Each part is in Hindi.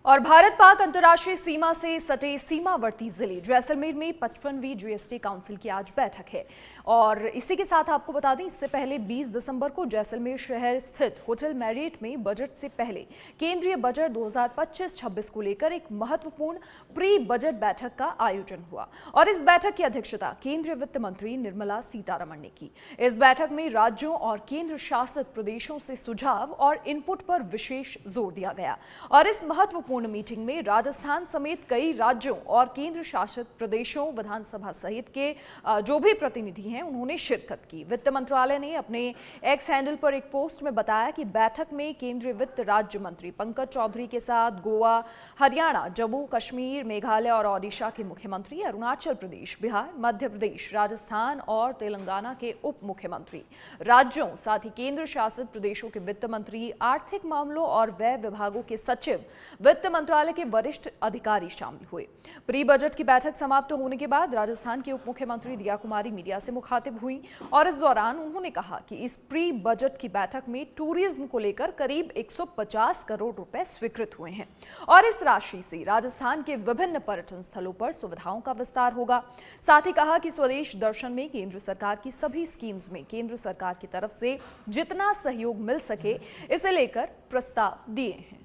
और भारत पाक अंतर्राष्ट्रीय सीमा से सटे सीमावर्ती जिले जैसलमेर में 55वीं जीएसटी काउंसिल की आज बैठक है। और इसी के साथ आपको बता दें, इससे पहले 20 दिसंबर को जैसलमेर शहर स्थित होटल मैरियट में बजट से पहले केंद्रीय बजट 2025-26 को लेकर एक महत्वपूर्ण प्री बजट बैठक का आयोजन हुआ। और इस बैठक की अध्यक्षता केंद्रीय वित्त मंत्री निर्मला सीतारमण ने की। इस बैठक में राज्यों और केंद्र शासित प्रदेशों से सुझाव और इनपुट पर विशेष जोर दिया गया। और इस महत्वपूर्ण मीटिंग में राजस्थान समेत कई राज्यों और केंद्र शासित प्रदेशों, विधानसभा सहित के जो भी प्रतिनिधि हैं, उन्होंने शिरकत की। वित्त मंत्रालय ने अपने एक्स हैंडल पर एक पोस्ट में बताया कि बैठक में केंद्रीय वित्त राज्य मंत्री पंकज चौधरी के साथ गोवा, हरियाणा, जम्मू कश्मीर, मेघालय और ओडिशा के मुख्यमंत्री, अरुणाचल प्रदेश, बिहार, मध्य प्रदेश, राजस्थान और तेलंगाना के उप मुख्यमंत्री, राज्यों साथ ही केंद्र शासित प्रदेशों के वित्त मंत्री, आर्थिक मामलों और व्यय विभागों के सचिव, वित्त मंत्रालय के वरिष्ठ अधिकारी शामिल हुए। प्री बजट की बैठक समाप्त होने के बाद राजस्थान के उप मुख्यमंत्री दिया कुमारी मीडिया से मुखातिब हुई और इस दौरान उन्होंने कहा कि इस प्री बजट की बैठक में टूरिज्म को लेकर करीब 150 करोड़ रुपए स्वीकृत हुए हैं और इस राशि से राजस्थान के विभिन्न पर्यटन स्थलों पर सुविधाओं का विस्तार होगा। साथ ही कहा कि स्वदेश दर्शन में केंद्र सरकार की सभी स्कीम्स में केंद्र सरकार की तरफ से जितना सहयोग मिल सके, इसे लेकर प्रस्ताव दिए हैं।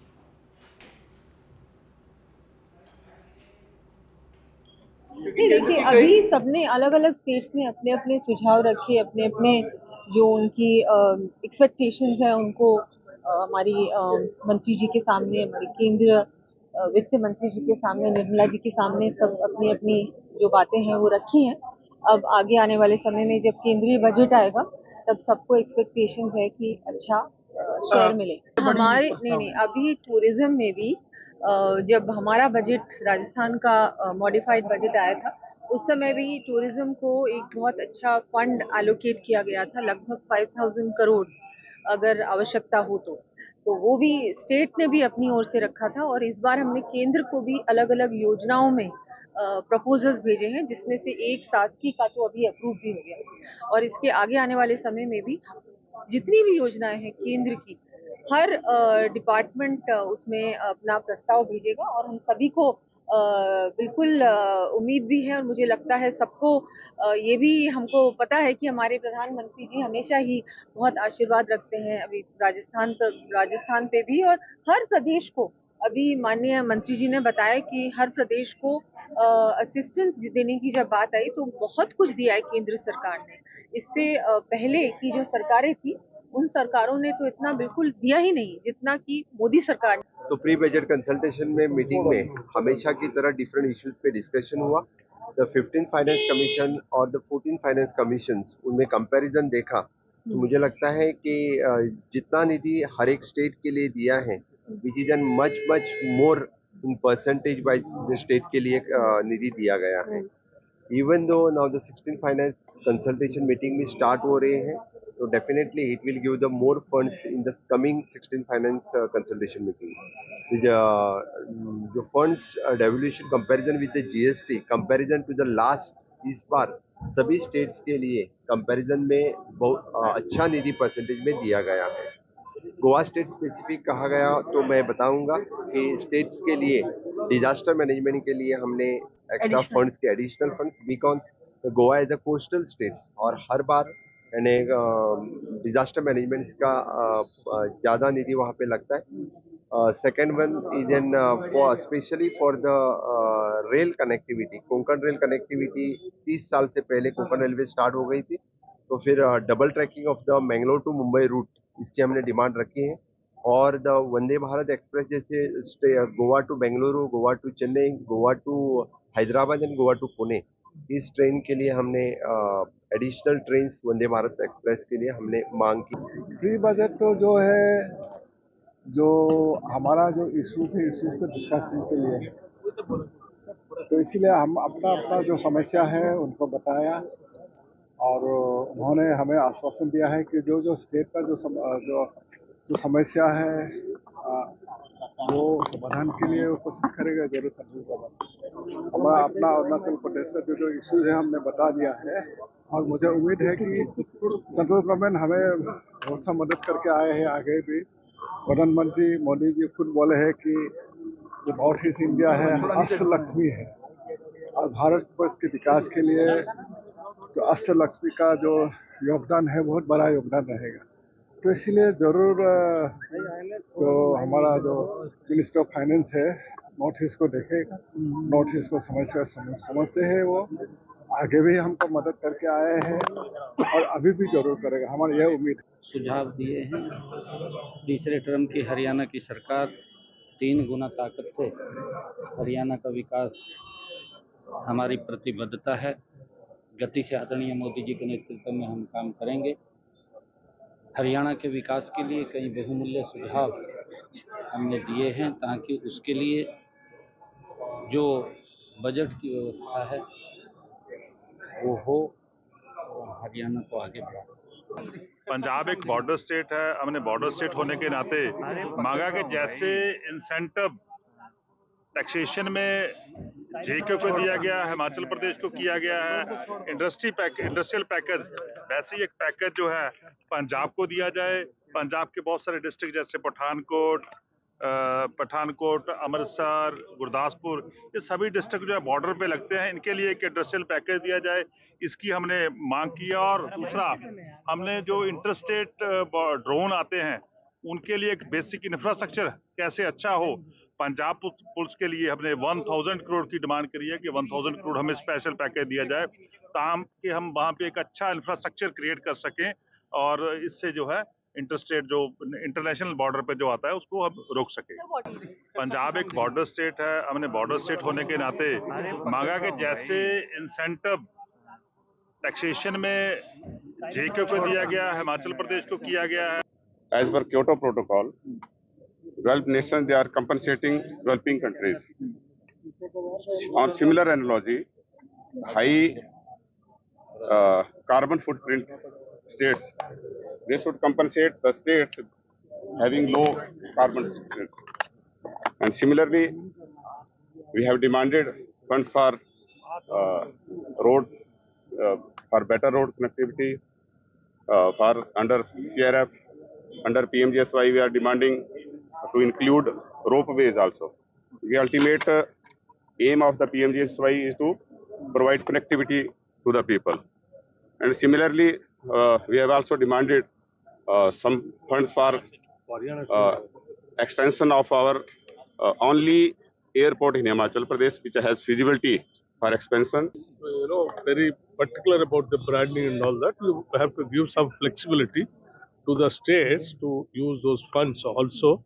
नहीं, देखिए, अभी सबने अलग अलग स्टेट्स ने अपने अपने सुझाव रखे, अपने अपने जो उनकी एक्सपेक्टेशंस है उनको हमारी मंत्री जी के सामने, हमारी केंद्रीय वित्त मंत्री जी के सामने, निर्मला जी के सामने सब अपनी अपनी जो बातें हैं वो रखी हैं। अब आगे आने वाले समय में जब केंद्रीय बजट आएगा तब सबको एक्सपेक्टेशंस है कि अच्छा शेयर मिले। हमारे नहीं, अभी टूरिज्म में भी जब हमारा बजट राजस्थान का मॉडिफाइड बजट आया था, उस समय भी टूरिज्म को एक बहुत अच्छा फंड एलोकेट किया गया था, लगभग 5000 करोड़ अगर आवश्यकता हो तो वो भी स्टेट ने भी अपनी ओर से रखा था। और इस बार हमने केंद्र को भी अलग अलग योजनाओं में प्रपोजल्स भेजे हैं, जिसमें से एक शासकीय का तो अभी अप्रूव भी हो गया। और इसके आगे आने वाले समय में भी जितनी भी योजनाएं हैं केंद्र की, हर डिपार्टमेंट उसमें अपना प्रस्ताव भेजेगा और हम सभी को बिल्कुल उम्मीद भी है और मुझे लगता है सबको ये भी हमको पता है कि हमारे प्रधानमंत्री जी हमेशा ही बहुत आशीर्वाद रखते हैं अभी राजस्थान पे भी, और हर प्रदेश को अभी माननीय मंत्री जी ने बताया कि हर प्रदेश को असिस्टेंस देने की जब बात आई तो बहुत कुछ दिया है केंद्र सरकार ने। इससे पहले की जो सरकारें थी उन सरकारों ने तो इतना बिल्कुल दिया ही नहीं जितना कि मोदी सरकार ने। तो प्री बजट कंसल्टेशन में मीटिंग में हमेशा की तरह डिफरेंट इश्यूज पे डिस्कशन हुआ। द 15 फाइनेंस कमीशन और द 14 फाइनेंस कमीशन, उनमें कंपैरिजन देखा तो मुझे लगता है कि जितना निधि हर एक स्टेट के लिए दिया है, which is an much much more in percentage wise state के लिए निधि दिया गया है। Even though now the 16 finance consultation meeting में स्टार्ट हो रहे हैं, तो definitely it will give the more funds in the coming 16 finance consultation meeting. जो funds devolution comparison with the GST comparison to the last, इस बार सभी स्टेट्स के लिए कंपैरिजन में बहुत अच्छा निधि परसेंटेज में दिया गया है। गोवा स्टेट स्पेसिफिक कहा गया तो मैं बताऊंगा कि स्टेट्स के लिए डिजास्टर मैनेजमेंट के लिए हमने एक्स्ट्रा फंड्स के additional funds, because Goa as a coastal states और हर बार यानी डिजास्टर मैनेजमेंट का ज़्यादा निधि वहाँ पे लगता है। Second one is an for specially for the rail connectivity, Konkan rail connectivity 30 साल से पहले कोंकण रेलवे स्टार्ट हो गई थी, तो फिर double tracking of the Mangalore to Mumbai route, इसकी हमने डिमांड रखी है। और द वंदे भारत एक्सप्रेस जैसे Goa to Bengaluru, Goa to Chennai, Goa to Hyderabad and Goa to Pune, इस ट्रेन के लिए हमने additional train Vande Bharat express के लिए हमने मांग की। प्री बजट तो जो है, जो हमारा जो इश्यूज है, इश्यूज को डिस्कस करने के लिए है, तो इसीलिए हम अपना अपना जो समस्या है उनको बताया और उन्होंने हमें आश्वासन दिया है कि जो जो स्टेट का जो समस्या है वो समाधान के लिए वो कोशिश करेगा जरूर करने। हमारा अपना अरुणाचल प्रदेश का जो जो इश्यूज है हमने बता दिया है और मुझे उम्मीद है कि सेंट्रल गवर्नमेंट हमें बहुत सा मदद करके आए हैं। आगे भी प्रधानमंत्री मोदी जी खुद बोले हैं कि जो नॉर्थ ईस्ट इंडिया है अष्टलक्ष्मी है, और भारतवर्ष के विकास के लिए तो अष्टलक्ष्मी का जो योगदान है बहुत बड़ा योगदान रहेगा। तो इसीलिए ज़रूर तो हमारा जो मिनिस्टर ऑफ फाइनेंस है नॉर्थ ईस्ट को देखेगा, नॉर्थ ईस्ट को समझते हैं, वो आगे भी हमको मदद करके आए हैं और अभी भी जरूर करेगा, हमारी यह उम्मीद है। सुझाव दिए हैं। तीसरे टर्म की हरियाणा की सरकार 3 गुना ताकत से हरियाणा का विकास हमारी प्रतिबद्धता है। गति से आदरणीय मोदी जी के नेतृत्व में हम काम करेंगे। हरियाणा के विकास के लिए कई बहुमूल्य सुझाव हमने दिए हैं ताकि उसके लिए जो बजट की व्यवस्था है वो हो और हरियाणा को आगे बढ़ाए। पंजाब एक बॉर्डर स्टेट है। हमने बॉर्डर स्टेट होने के नाते मांगा कि जैसे इंसेंटिव टैक्सेशन में जेके को दिया गया है, हिमाचल प्रदेश को किया गया है, इंडस्ट्रियल पैकेज, वैसे ही एक पैकेज जो है पंजाब को दिया जाए। पंजाब के बहुत सारे डिस्ट्रिक्ट जैसे पठानकोट, अमृतसर, गुरदासपुर, ये सभी डिस्ट्रिक्ट जो है बॉर्डर पे लगते हैं, इनके लिए एक इंडस्ट्रियल पैकेज दिया जाए, इसकी हमने मांग किया। और दूसरा, हमने जो इंटरस्टेट ड्रोन आते हैं उनके लिए एक बेसिक इंफ्रास्ट्रक्चर कैसे अच्छा हो, पंजाब पुलिस के लिए हमने 1000 करोड़ की डिमांड करी है कि 1000 करोड़ हमें स्पेशल पैकेज दिया जाए ताकि हम वहाँ पे एक अच्छा इंफ्रास्ट्रक्चर क्रिएट कर सकें और इससे जो है इंटरस्टेट जो इंटरनेशनल बॉर्डर पे जो आता है उसको हम रोक सके। पंजाब एक बॉर्डर स्टेट है। हमने बॉर्डर स्टेट होने के नाते मांगा कि जैसे इंसेंटिव टैक्सेशन में जेके को दिया गया है, हिमाचल प्रदेश को किया गया है। As per Kyoto Protocol, developed nations, they are compensating developing countries. On similar analogy, high carbon footprint states, they should compensate the states having low carbon footprints. And similarly, we have demanded funds for roads, for better road connectivity, for under CRF, under PMGSY, we are demanding to include ropeways also. The ultimate aim of the PMGSY is to provide connectivity to the people. And similarly, we have also demanded some funds for extension of our only airport in Himachal Pradesh, which has feasibility for expansion. Very particular about the branding and all that. You have to give some flexibility to the states to use those funds also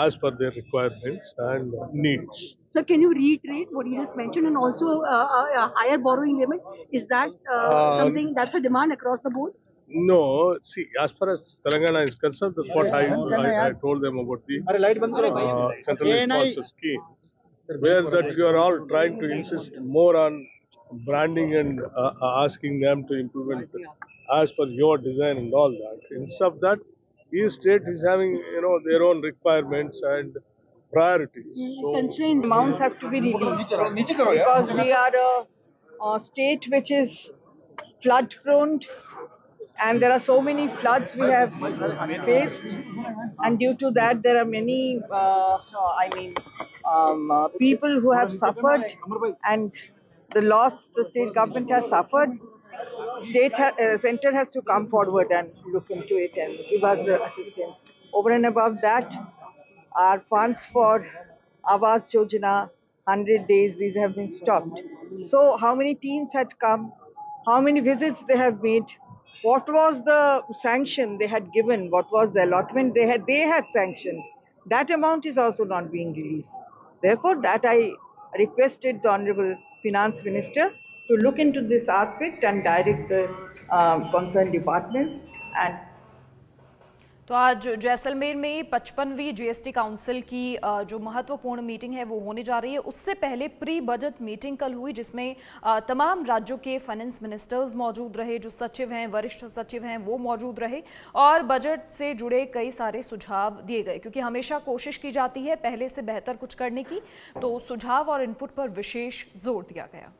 as per their requirements and needs. Sir, can you reiterate what you just mentioned, and also a higher borrowing limit? Is that something that's a demand across the board? No, see, as far as Telangana is concerned, that's what I told them about the centrally sponsored scheme, where that you are all trying to insist more on branding and asking them to implement as per your design and all that. Instead of that, each state is having their own requirements and priorities. So Constrained amounts have to be released because we are a state which is flood prone, and there are so many floods we have faced, and due to that there are many people who have suffered, and the loss the state government has suffered. Center has to come forward and look into it and give us the assistance. Over and above that, our funds for Awas Yojana, 100 days, these have been stopped. So how many teams had come, how many visits they have made, what was the sanction they had given, what was the allotment they had sanctioned, that amount is also not being released. Therefore, that I requested the Honorable Finance Minister to look into this aspect and direct the concerned departments. And तो आज जैसलमेर में 55वीं जीएसटी काउंसिल की जो महत्वपूर्ण मीटिंग है वो होने जा रही है। उससे पहले प्री बजट मीटिंग कल हुई जिसमें तमाम राज्यों के फाइनेंस मिनिस्टर्स मौजूद रहे, जो सचिव हैं, वरिष्ठ सचिव हैं, वो मौजूद रहे और बजट से जुड़े कई सारे सुझाव दिए गए। क्योंकि हमेशा कोशिश की जाती है पहले से बेहतर कुछ करने की, तो सुझाव और इनपुट पर विशेष जोर दिया गया।